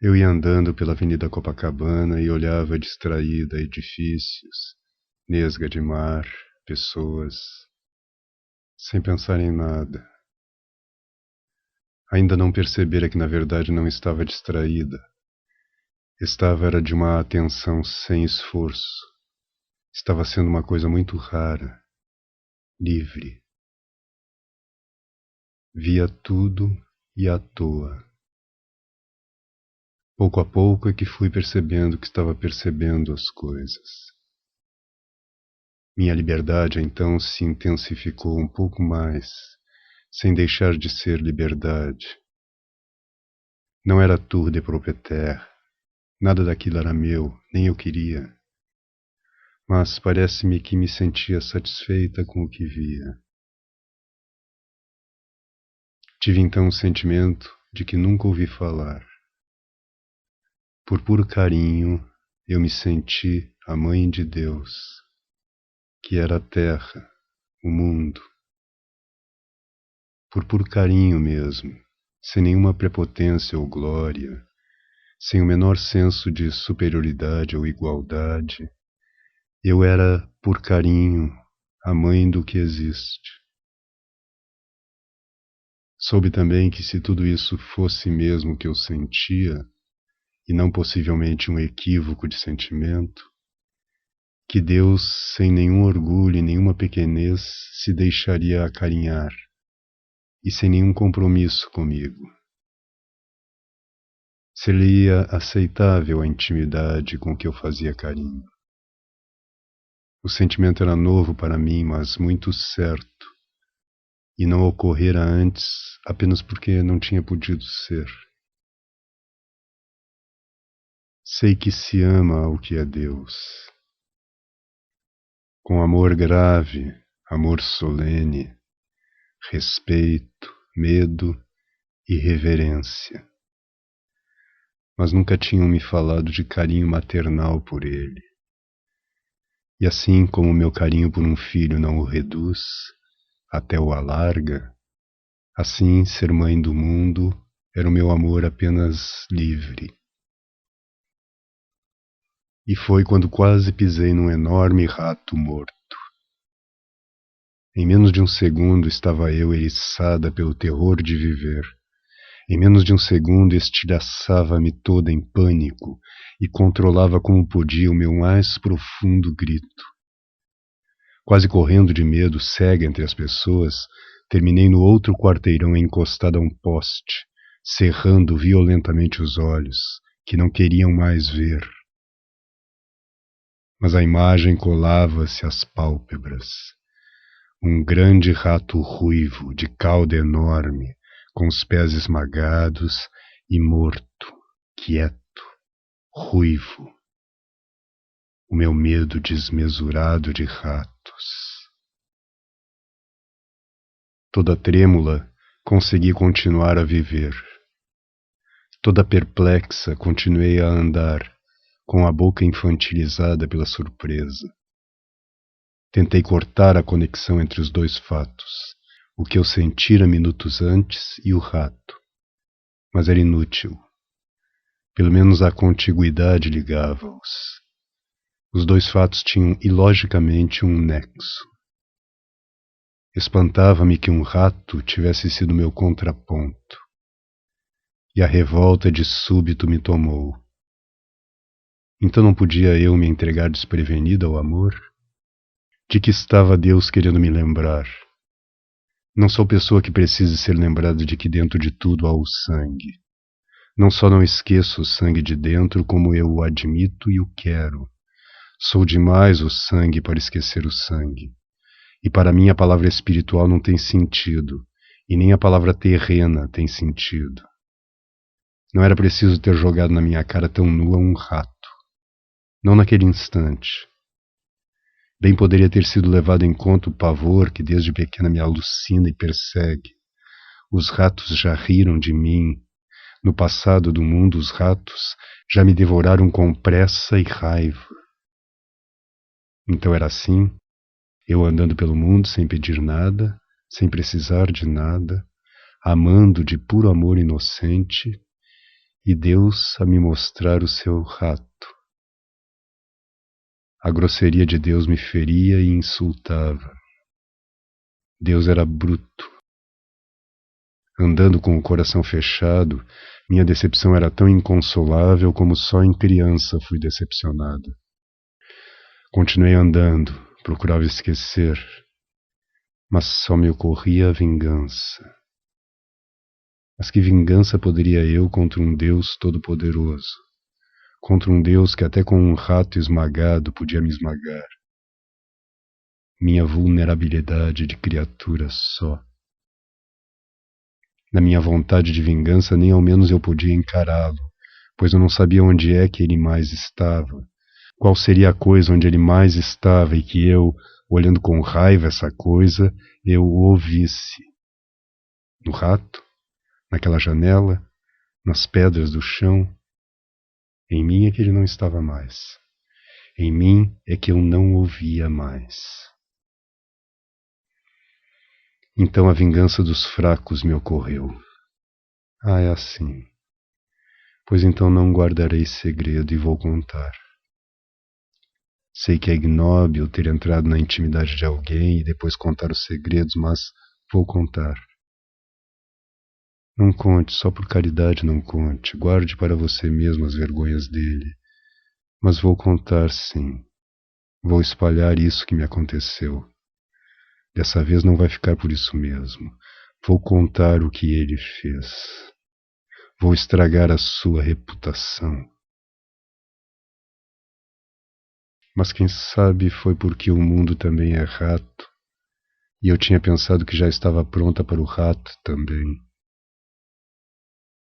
Eu ia andando pela Avenida Copacabana e olhava distraída edifícios, nesga de mar, pessoas, sem pensar em nada. Ainda não percebera que na verdade não estava distraída. Estava era de uma atenção sem esforço. Estava sendo uma coisa muito rara, livre. Via tudo e à toa. Pouco a pouco é que fui percebendo que estava percebendo as coisas. Minha liberdade então se intensificou um pouco mais, sem deixar de ser liberdade. Não era tour de propriétaire, nada daquilo era meu, nem eu queria. Mas parece-me que me sentia satisfeita com o que via. Tive então o sentimento de que nunca ouvi falar. Por puro carinho, eu me senti a mãe de Deus, que era a terra, o mundo. Por puro carinho mesmo, sem nenhuma prepotência ou glória, sem o menor senso de superioridade ou igualdade, eu era, por carinho, a mãe do que existe. Soube também que se tudo isso fosse mesmo o que eu sentia, e não possivelmente um equívoco de sentimento, que Deus, sem nenhum orgulho e nenhuma pequenez, se deixaria acarinhar, e sem nenhum compromisso comigo. Seria aceitável a intimidade com que eu fazia carinho. O sentimento era novo para mim, mas muito certo, e não ocorrera antes apenas porque não tinha podido ser. Sei que se ama o que é Deus. Com amor grave, amor solene, respeito, medo e reverência. Mas nunca tinham me falado de carinho maternal por ele. E assim como meu carinho por um filho não o reduz, até o alarga, assim ser mãe do mundo era o meu amor apenas livre. E foi quando quase pisei num enorme rato morto. Em menos de um segundo estava eu eriçada pelo terror de viver. Em menos de um segundo estilhaçava-me toda em pânico e controlava como podia o meu mais profundo grito. Quase correndo de medo, cega entre as pessoas, terminei no outro quarteirão encostada a um poste, cerrando violentamente os olhos, que não queriam mais ver. Mas a imagem colava-se às pálpebras. Um grande rato ruivo, de cauda enorme, com os pés esmagados e morto, quieto, ruivo. O meu medo desmesurado de ratos. Toda trêmula, consegui continuar a viver. Toda perplexa, continuei a andar, com a boca infantilizada pela surpresa. Tentei cortar a conexão entre os dois fatos, o que eu sentira minutos antes e o rato. Mas era inútil. Pelo menos a contiguidade ligava-os. Os dois fatos tinham ilogicamente um nexo. Espantava-me que um rato tivesse sido meu contraponto. E a revolta de súbito me tomou. Então não podia eu me entregar desprevenida ao amor? De que estava Deus querendo me lembrar? Não sou pessoa que precise ser lembrada de que dentro de tudo há o sangue. Não só não esqueço o sangue de dentro, como eu o admito e o quero. Sou demais o sangue para esquecer o sangue. E para mim a palavra espiritual não tem sentido, e nem a palavra terrena tem sentido. Não era preciso ter jogado na minha cara tão nua um rato. Não naquele instante. Bem poderia ter sido levado em conta o pavor que desde pequena me alucina e persegue. Os ratos já riram de mim. No passado do mundo, os ratos já me devoraram com pressa e raiva. Então era assim, eu andando pelo mundo sem pedir nada, sem precisar de nada, amando de puro amor inocente, e Deus a me mostrar o seu rato. A grosseria de Deus me feria e insultava. Deus era bruto. Andando com o coração fechado, minha decepção era tão inconsolável como só em criança fui decepcionado. Continuei andando, procurava esquecer, mas só me ocorria a vingança. Mas que vingança poderia eu contra um Deus todo-poderoso? Contra um Deus que até com um rato esmagado podia me esmagar. Minha vulnerabilidade de criatura só. Na minha vontade de vingança, nem ao menos eu podia encará-lo, pois eu não sabia onde é que ele mais estava. Qual seria a coisa onde ele mais estava e que eu, olhando com raiva essa coisa, eu o ouvisse? No rato? Naquela janela? Nas pedras do chão? Em mim é que ele não estava mais. Em mim é que eu não ouvia mais. Então a vingança dos fracos me ocorreu. Ah, é assim. Pois então não guardarei segredo e vou contar. Sei que é ignóbil ter entrado na intimidade de alguém e depois contar os segredos, mas vou contar. Não conte, só por caridade não conte. Guarde para você mesmo as vergonhas dele. Mas vou contar sim. Vou espalhar isso que me aconteceu. Dessa vez não vai ficar por isso mesmo. Vou contar o que ele fez. Vou estragar a sua reputação. Mas quem sabe foi porque o mundo também é rato, e eu tinha pensado que já estava pronta para o rato também.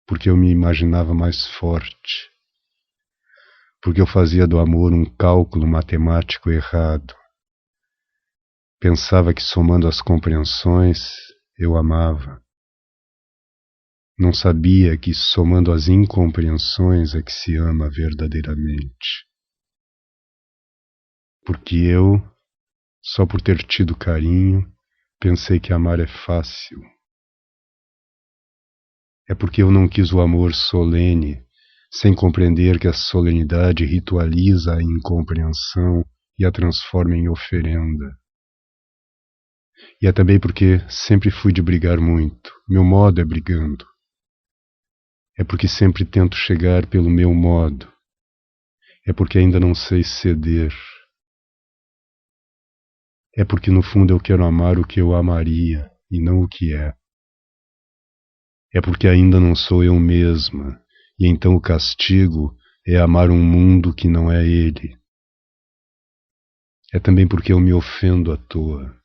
Porque eu me imaginava mais forte. Porque eu fazia do amor um cálculo matemático errado. Pensava que somando as compreensões, eu amava. Não sabia que somando as incompreensões é que se ama verdadeiramente. Porque eu, só por ter tido carinho, pensei que amar é fácil. É porque eu não quis o amor solene, sem compreender que a solenidade ritualiza a incompreensão e a transforma em oferenda. E é também porque sempre fui de brigar muito. Meu modo é brigando. É porque sempre tento chegar pelo meu modo. É porque ainda não sei ceder. É porque no fundo eu quero amar o que eu amaria e não o que é. É porque ainda não sou eu mesma, e então o castigo é amar um mundo que não é ele. É também porque eu me ofendo à toa.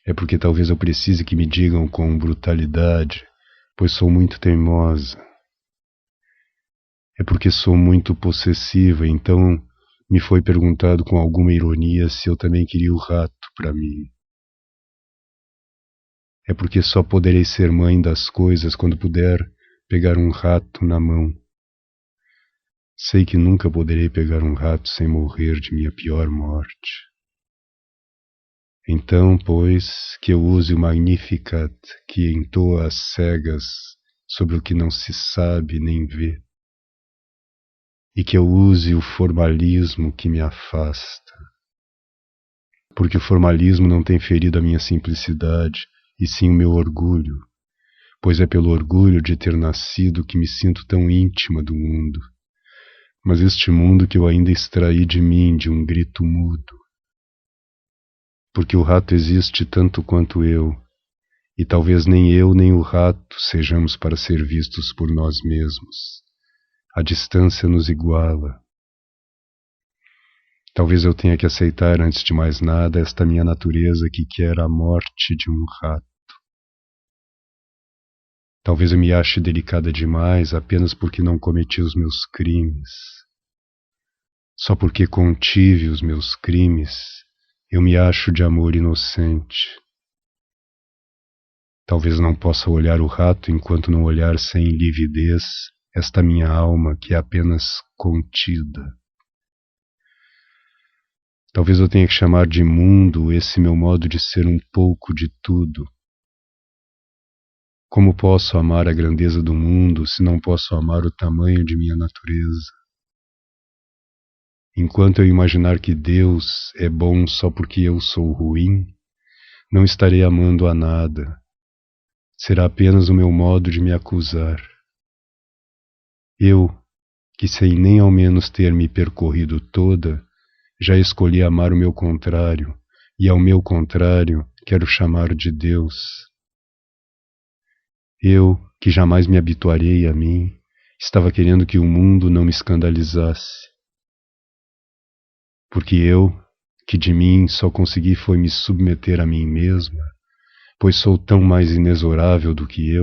É porque talvez eu precise que me digam com brutalidade, pois sou muito teimosa. É porque sou muito possessiva, então me foi perguntado com alguma ironia se eu também queria o rato para mim. É porque só poderei ser mãe das coisas quando puder pegar um rato na mão. Sei que nunca poderei pegar um rato sem morrer de minha pior morte. Então, pois, que eu use o Magnificat que entoa às cegas sobre o que não se sabe nem vê, e que eu use o formalismo que me afasta. Porque o formalismo não tem ferido a minha simplicidade, e sim o meu orgulho, pois é pelo orgulho de ter nascido que me sinto tão íntima do mundo, mas este mundo que eu ainda extraí de mim de um grito mudo. Porque o rato existe tanto quanto eu, e talvez nem eu nem o rato sejamos para ser vistos por nós mesmos. A distância nos iguala. Talvez eu tenha que aceitar antes de mais nada esta minha natureza que quer a morte de um rato. Talvez eu me ache delicada demais apenas porque não cometi os meus crimes. Só porque contive os meus crimes, eu me acho de amor inocente. Talvez não possa olhar o rato enquanto não olhar sem lividez esta minha alma que é apenas contida. Talvez eu tenha que chamar de mundo esse meu modo de ser um pouco de tudo. Como posso amar a grandeza do mundo se não posso amar o tamanho de minha natureza? Enquanto eu imaginar que Deus é bom só porque eu sou ruim, não estarei amando a nada. Será apenas o meu modo de me acusar. Eu, que sem nem ao menos ter me percorrido toda, já escolhi amar o meu contrário, e ao meu contrário quero chamar de Deus. Eu, que jamais me habituarei a mim, estava querendo que o mundo não me escandalizasse. Porque eu, que de mim só consegui foi me submeter a mim mesma, pois sou tão mais inexorável do que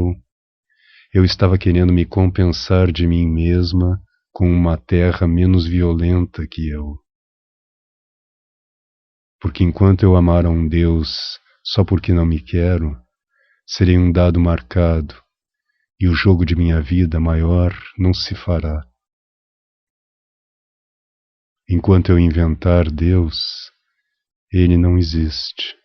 eu estava querendo me compensar de mim mesma com uma terra menos violenta que eu. Porque enquanto eu amar a um Deus só porque não me quero, serei um dado marcado, e o jogo de minha vida maior não se fará. Enquanto eu inventar Deus, ele não existe.